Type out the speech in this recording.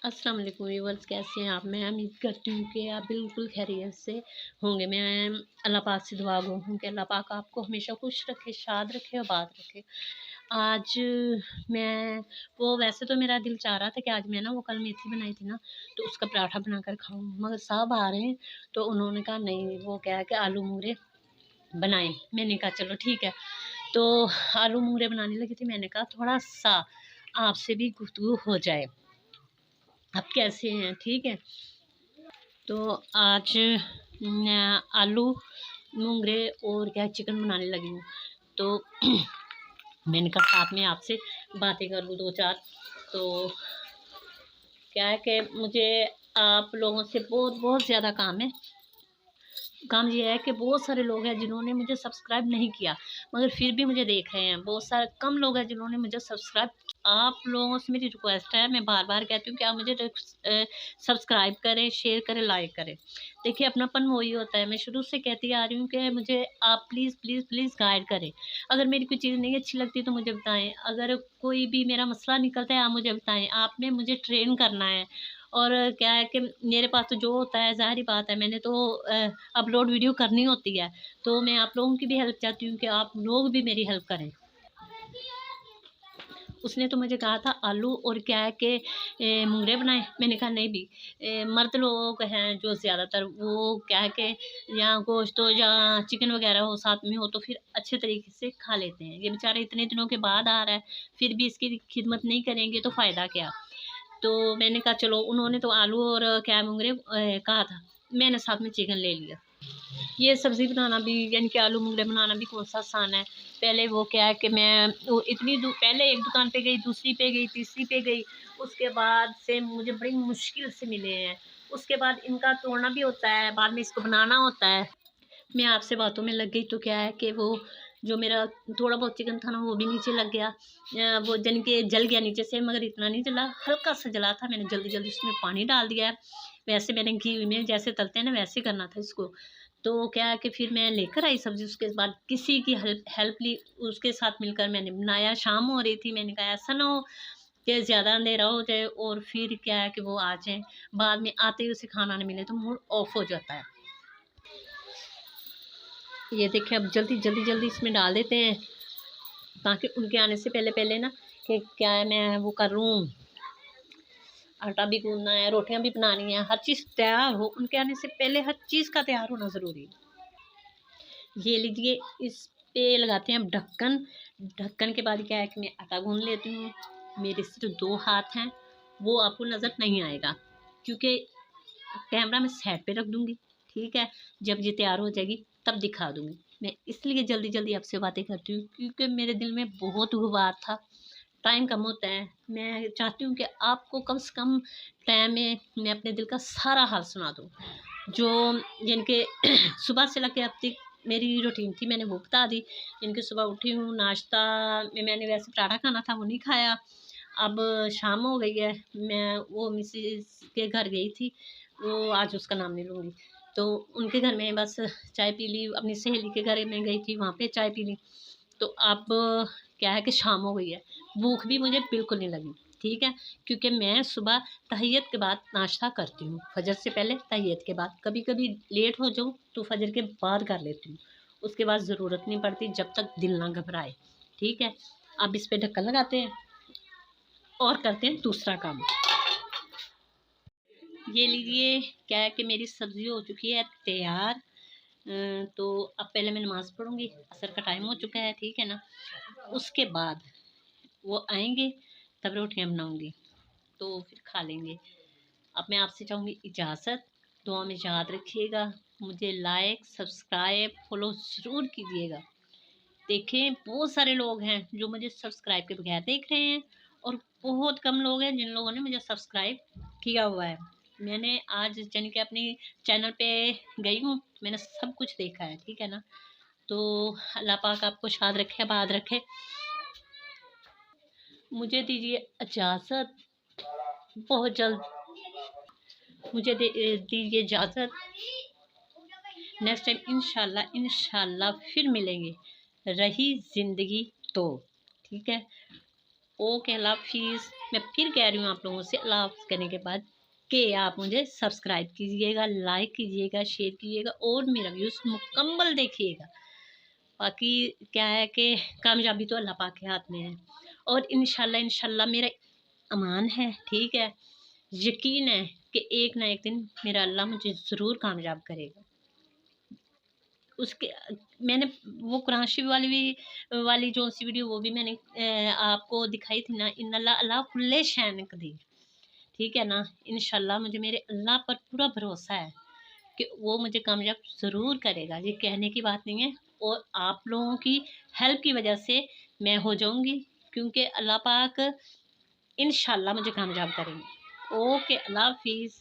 अस्सलाम वालेकुम व्यूअर्स, कैसे हैं आप। मैं उम्मीद करती हूँ कि आप बिल्कुल खैरियत से होंगे। मैं अल्लाह पाक से दुआ गो हूँ कि अल्लाह पाक आपको हमेशा खुश रखे, शाद रखे और बात रखे। आज मैं वैसे तो मेरा दिल चाह रहा था कि आज मैं ना वो कल मेथी बनाई थी ना, तो उसका पराठा बनाकर खाऊँ, मगर साहब आ रहे हैं तो उन्होंने कहा नहीं, वो क्या है कि आलू मूंगरे बनाएं। मैंने कहा चलो ठीक है। तो आलू मूंगरे बनाने लगी थी। मैंने कहा थोड़ा सा आपसे भी गुफ्तगू हो जाए, आप कैसे हैं, ठीक है। तो आज मैं आलू मूंगरे और क्या चिकन बनाने लगी हूँ। तो मैंने कहा साथ में आपसे बातें कर लूँ दो चार। तो क्या है कि मुझे आप लोगों से बहुत बहुत ज़्यादा काम ये है कि बहुत सारे लोग हैं जिन्होंने मुझे सब्सक्राइब नहीं किया, मगर फिर भी मुझे देख रहे हैं। बहुत सारे कम लोग हैं जिन्होंने मुझे सब्सक्राइब। आप लोगों से मेरी रिक्वेस्ट है, मैं बार बार कहती हूँ कि आप मुझे सब्सक्राइब करें, शेयर करें, लाइक करें। देखिए, अपनापन वही होता है। मैं शुरू से कहती आ रही हूँ कि मुझे आप प्लीज़ प्लीज़ प्लीज़ गाइड करें। अगर मेरी कोई चीज़ नहीं अच्छी लगती तो मुझे बताएं। अगर कोई भी मेरा मसला निकलता है आप मुझे बताएं। आपने मुझे ट्रेन करना है। और क्या है कि मेरे पास तो जो होता है, ज़ाहिर बात है, मैंने तो अपलोड वीडियो करनी होती है। तो मैं आप लोगों की भी हेल्प चाहती हूँ कि आप लोग भी मेरी हेल्प करें। उसने तो मुझे कहा था आलू और क्या है कि मूंगरे बनाए। मैंने कहा नहीं भी, मर्द लोग हैं जो ज़्यादातर, वो क्या है कि या गोश्त हो या चिकन वगैरह हो साथ में हो तो फिर अच्छे तरीके से खा लेते हैं। ये बेचारे इतने दिनों के बाद आ रहा है, फिर भी इसकी खिदमत नहीं करेंगे तो फ़ायदा क्या। तो मैंने कहा चलो, उन्होंने तो आलू और क्या मूंगरे कहा था, मैंने साथ में चिकन ले लिया। ये सब्ज़ी बनाना भी, यानी कि आलू मूंगरे बनाना भी कौन सा आसान है। पहले वो क्या है कि मैं वो इतनी पहले एक दुकान पे गई, दूसरी पे गई, तीसरी पे गई, उसके बाद से मुझे बड़ी मुश्किल से मिले हैं। उसके बाद इनका तोड़ना भी होता है, बाद में इसको बनाना होता है। मैं आपसे बातों में लग गई तो क्या है कि वो जो मेरा थोड़ा बहुत चिकन था ना, वो भी नीचे लग गया। वो जन के जल गया नीचे से, मगर इतना नहीं जला, हल्का सा जला था। मैंने जल्दी जल्दी उसमें पानी डाल दिया है। वैसे मैंने घी में जैसे तलते हैं ना, वैसे करना था इसको। तो क्या है कि फिर मैं लेकर आई सब्ज़ी। उसके बाद किसी की हेल्प ली, उसके साथ मिलकर मैंने बनाया। शाम हो रही थी, मैंने कहा ऐसा ना हो कि ज़्यादा अंधेरा हो जाए और फिर क्या है कि वो आ जाएँ, बाद में आते ही उसे खाना नहीं मिले तो मूड ऑफ हो जाता है। ये देखिए, अब जल्दी जल्दी जल्दी इसमें डाल देते हैं ताकि उनके आने से पहले पहले ना, कि क्या है मैं वो कर लूँ, आटा भी गूंदना है, रोटियां भी बनानी है, हर चीज़ तैयार हो। उनके आने से पहले हर चीज़ का तैयार होना ज़रूरी है। ये लीजिए, इस पे लगाते हैं अब ढक्कन। ढक्कन के बाद क्या है कि मैं आटा गूंद लेती हूँ। मेरे से जो दो हाथ हैं वो आपको नज़र नहीं आएगा, क्योंकि कैमरा मैं साइड पे रख दूँगी, ठीक है। जब ये तैयार हो जाएगी तब दिखा दूँगी। मैं इसलिए जल्दी जल्दी आपसे बातें करती हूँ क्योंकि मेरे दिल में बहुत गुबार था, टाइम कम होता है। मैं चाहती हूँ कि आपको कम से कम टाइम में मैं अपने दिल का सारा हाल सुना दूँ। जो जिनके सुबह से लेके अब तक मेरी रूटीन थी, मैंने वो बता दी। जिनके सुबह उठी हूँ, नाश्ता में मैंने वैसे पराठा खाना था, वो नहीं खाया। अब शाम हो गई है, मैं वो मिसेस के घर गई थी, वो आज उसका नाम नहीं लूँगी। तो उनके घर में बस चाय पी ली, अपनी सहेली के घर में गई थी, वहाँ पे चाय पी ली। तो अब क्या है कि शाम हो गई है, भूख भी मुझे बिल्कुल नहीं लगी, ठीक है। क्योंकि मैं सुबह तहज्जुद के बाद नाश्ता करती हूँ, फजर से पहले तहज्जुद के बाद। कभी कभी लेट हो जाऊँ तो फजर के बाद कर लेती हूँ, उसके बाद ज़रूरत नहीं पड़ती जब तक दिल ना घबराए, ठीक है। अब इस पे ढक्कन लगाते हैं और करते हैं दूसरा काम। ये लीजिए, क्या है कि मेरी सब्ज़ी हो चुकी है तैयार। तो अब पहले मैं नमाज़ पढ़ूँगी, असर का टाइम हो चुका है, ठीक है ना। उसके बाद वो आएँगे तब रोटियाँ बनाऊँगी, तो फिर खा लेंगे। अब मैं आपसे चाहूँगी इजाज़त, दुआ में याद रखिएगा। मुझे लाइक, सब्सक्राइब, फॉलो ज़रूर कीजिएगा। देखें, बहुत सारे लोग हैं जो मुझे सब्सक्राइब के बगैर देख रहे हैं और बहुत कम लोग हैं जिन लोगों ने मुझे सब्सक्राइब किया हुआ है। मैंने आज यानी कि अपनी चैनल पे गई हूँ, मैंने सब कुछ देखा है, ठीक है ना। तो अल्लाह पाक आपको शाद रखे, आबाद रखे। मुझे दीजिए इजाज़त, बहुत जल्द मुझे दीजिए इजाज़त। नेक्स्ट टाइम इंशाल्लाह इंशाल्लाह फिर मिलेंगे, रही ज़िंदगी तो, ठीक है। ओके, अल्लाह हाफिज़। मैं फिर कह रही हूँ आप लोगों से अल्लाह हाफ़िज़ कहने के बाद कि आप मुझे सब्सक्राइब कीजिएगा, लाइक कीजिएगा, शेयर कीजिएगा और मेरा व्यूज़ मुकम्मल देखिएगा। बाकी क्या है कि कामयाबी तो अल्लाह पाक के हाथ में है और इंशाल्लाह मेरा अमान है, ठीक है, यकीन है कि एक ना एक दिन मेरा अल्लाह मुझे ज़रूर कामयाब करेगा। उसके मैंने वो कुरान शरीफ वाली जो सी वीडियो वो भी मैंने आपको दिखाई थी ना, इन्नल्लाह अला कुल्ले शैइन कदीर, ठीक है ना। इंशाल्लाह मुझे मेरे अल्लाह पर पूरा भरोसा है कि वो मुझे कामयाब ज़रूर करेगा, ये कहने की बात नहीं है। और आप लोगों की हेल्प की वजह से मैं हो जाऊंगी, क्योंकि अल्लाह पाक इंशाल्लाह मुझे कामयाब करेंगे। ओके, अल्लाह हाफिज़।